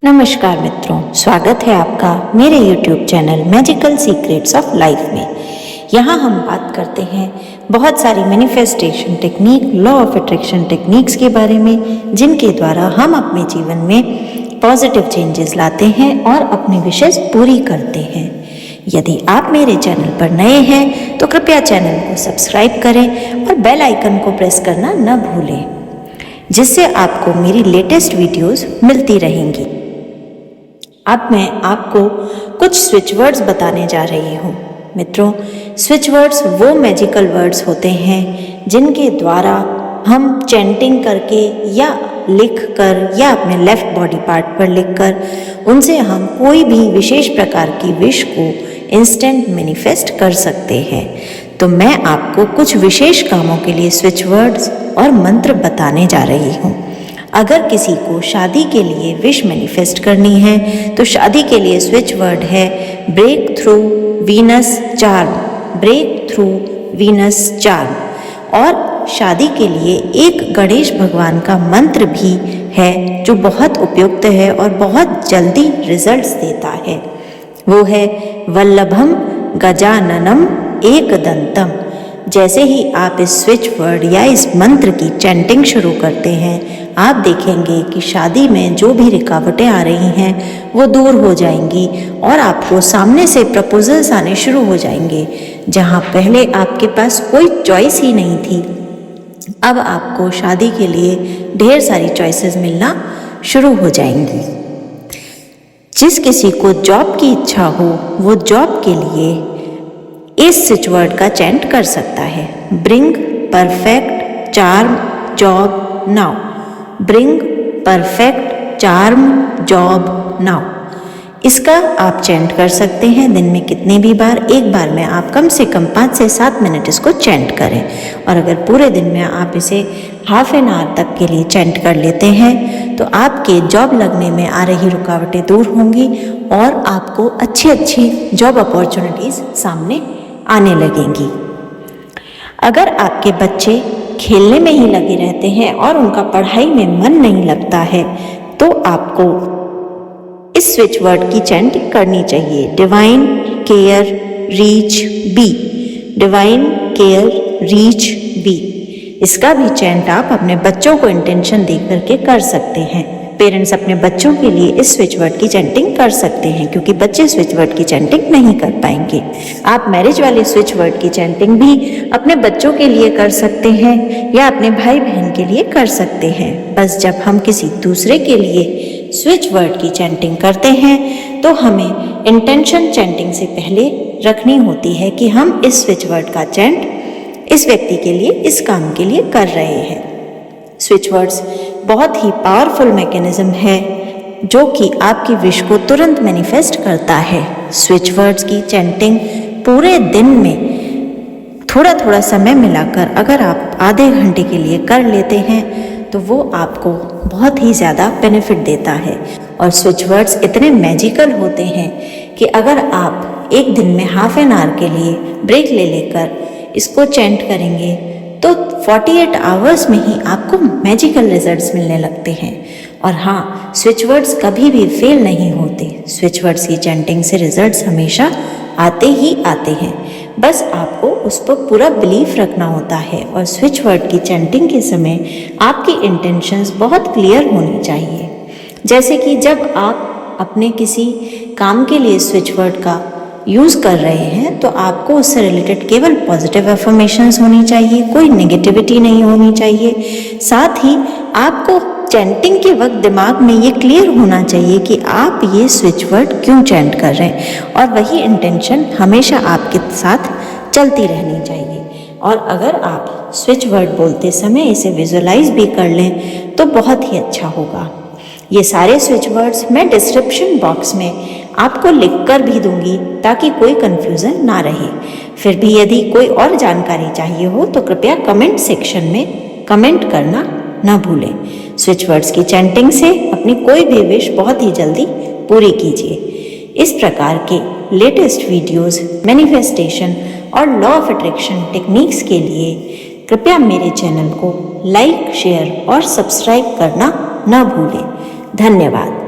नमस्कार मित्रों, स्वागत है आपका मेरे YouTube channel magical secrets of life में। यहाँ हम बात करते हैं बहुत सारी manifestation technique, law of attraction techniques के बारे में, जिनके द्वारा हम अपने जीवन में पॉजिटिव चेंजेस लाते हैं और अपनी विशेष पूरी करते हैं। यदि आप मेरे चैनल पर नए हैं तो कृपया चैनल को सब्सक्राइब करें और बेल आइकन को प्रेस करना न भूलें, जिससे आपको मेरी लेटेस्ट वीडियोस मिलती रहेंगी। अब मैं आपको कुछ स्विच वर्ड्स बताने जा रही हूँ। मित्रों, स्विच वर्ड्स वो मैजिकल वर्ड्स होते हैं जिनके द्वारा हम चैंटिंग करके या लिख कर या अपने लेफ्ट बॉडी पार्ट पर लिखकर उनसे हम कोई भी विशेष प्रकार की विश को इंस्टेंट मैनिफेस्ट कर सकते हैं। तो मैं आपको कुछ विशेष कामों के लिए स्विच वर्ड्स और मंत्र बताने जा रही हूँ। अगर किसी को शादी के लिए विश मैनिफेस्ट करनी है तो शादी के लिए स्विच वर्ड है break through Venus charm, break through Venus charm. और शादी के लिए एक गणेश भगवान का मंत्र भी है जो बहुत उपयुक्त है और बहुत जल्दी रिजल्ट्स देता है। वो है वल्लभम गजाननम एकदंतम। जैसे ही आप इस स्विच वर्ड या इस मंत्र की चैंटिंग शुरू करते हैं, आप देखेंगे कि शादी में जो भी रुकावटें आ रही हैं वो दूर हो जाएंगी और आपको सामने से प्रपोजल्स आने शुरू हो जाएंगे। जहां पहले आपके पास कोई चॉइस ही नहीं थी, अब आपको शादी के लिए ढेर सारी चॉइसेस मिलना शुरू हो जाएंगी। जिस किसी को जॉब की इच्छा हो वो जॉब के लिए इस स्विच वर्ड का चैंट कर सकता है, bring perfect charm job now, bring perfect charm job now. इसका आप चैंट कर सकते हैं दिन में कितने भी बार। एक बार में आप कम से कम 5 से 7 मिनट इसको चैंट करें। और अगर पूरे दिन में आप इसे हाफ एन आवर तक के लिए चैंट कर लेते हैं तो आपके जॉब लगने में आ रही रुकावटें दूर होंगी और आपको अच्छी अच्छी जॉब अपॉर्चुनिटीज़ सामने आने लगेंगी। अगर आपके बच्चे खेलने में ही लगे रहते हैं और उनका पढ़ाई में मन नहीं लगता है तो आपको इस स्विच वर्ड की चैंटिंग करनी चाहिए, divine care reach be, divine care reach be. इसका भी चैंट आप अपने बच्चों को इंटेंशन दे करके कर सकते हैं। पेरेंट्स अपने बच्चों के लिए इस स्विच वर्ड की चैंटिंग कर सकते हैं क्योंकि बच्चे स्विच वर्ड की चैंटिंग नहीं कर पाएंगे। आप मैरिज वाले स्विच वर्ड की चैंटिंग भी अपने बच्चों के लिए कर सकते हैं या अपने भाई बहन के लिए कर सकते हैं। बस जब हम किसी दूसरे के लिए स्विच वर्ड की चैंटिंग करते हैं तो हमें इंटेंशन चैंटिंग से पहले रखनी होती है कि हम इस स्विच वर्ड का चैंट इस व्यक्ति के लिए, इस काम के लिए कर रहे हैं। स्विच वर्ड्स बहुत ही पावरफुल मैकेनिज्म है जो कि आपकी विश को तुरंत मैनिफेस्ट करता है। स्विच वर्ड्स की चैंटिंग पूरे दिन में थोड़ा थोड़ा समय मिलाकर अगर आप आधे घंटे के लिए कर लेते हैं तो वो आपको बहुत ही ज़्यादा बेनिफिट देता है। और स्विच वर्ड्स इतने मैजिकल होते हैं कि अगर आप एक दिन में हाफ एन आवर के लिए ब्रेक ले लेकर इसको चैंट करेंगे तो 48 आवर्स में ही आपको मैजिकल रिजल्ट्स मिलने लगते हैं। और हाँ, स्विच वर्ड्स कभी भी फेल नहीं होते। स्विच वर्ड्स की चैंटिंग से रिजल्ट्स हमेशा आते ही आते हैं। बस आपको उस पर पूरा बिलीफ रखना होता है। और स्विच वर्ड की चैंटिंग के समय आपकी इंटेंशंस बहुत क्लियर होनी चाहिए। जैसे कि जब आप अपने किसी काम के लिए स्विच वर्ड का यूज़ कर रहे हैं तो आपको उससे रिलेटेड केवल पॉजिटिव अफर्मेशंस होनी चाहिए, कोई नेगेटिविटी नहीं होनी चाहिए। साथ ही आपको चैंटिंग के वक्त दिमाग में ये क्लियर होना चाहिए कि आप ये स्विच वर्ड क्यों चैंट कर रहे हैं और वही इंटेंशन हमेशा आपके साथ चलती रहनी चाहिए। और अगर आप स्विच वर्ड बोलते समय इसे विजुअलाइज भी कर लें तो बहुत ही अच्छा होगा। ये सारे स्विच वर्ड्स मैं डिस्क्रिप्शन बॉक्स में आपको लिख कर भी दूंगी ताकि कोई कंफ्यूजन ना रहे। फिर भी यदि कोई और जानकारी चाहिए हो तो कृपया कमेंट सेक्शन में कमेंट करना ना भूलें। स्विच वर्ड्स की चैंटिंग से अपनी कोई भी विश बहुत ही जल्दी पूरी कीजिए। इस प्रकार के लेटेस्ट वीडियोस, मैनिफेस्टेशन और लॉ ऑफ अट्रैक्शन टेक्निक्स के लिए कृपया मेरे चैनल को लाइक, शेयर और सब्सक्राइब करना ना भूलें। धन्यवाद।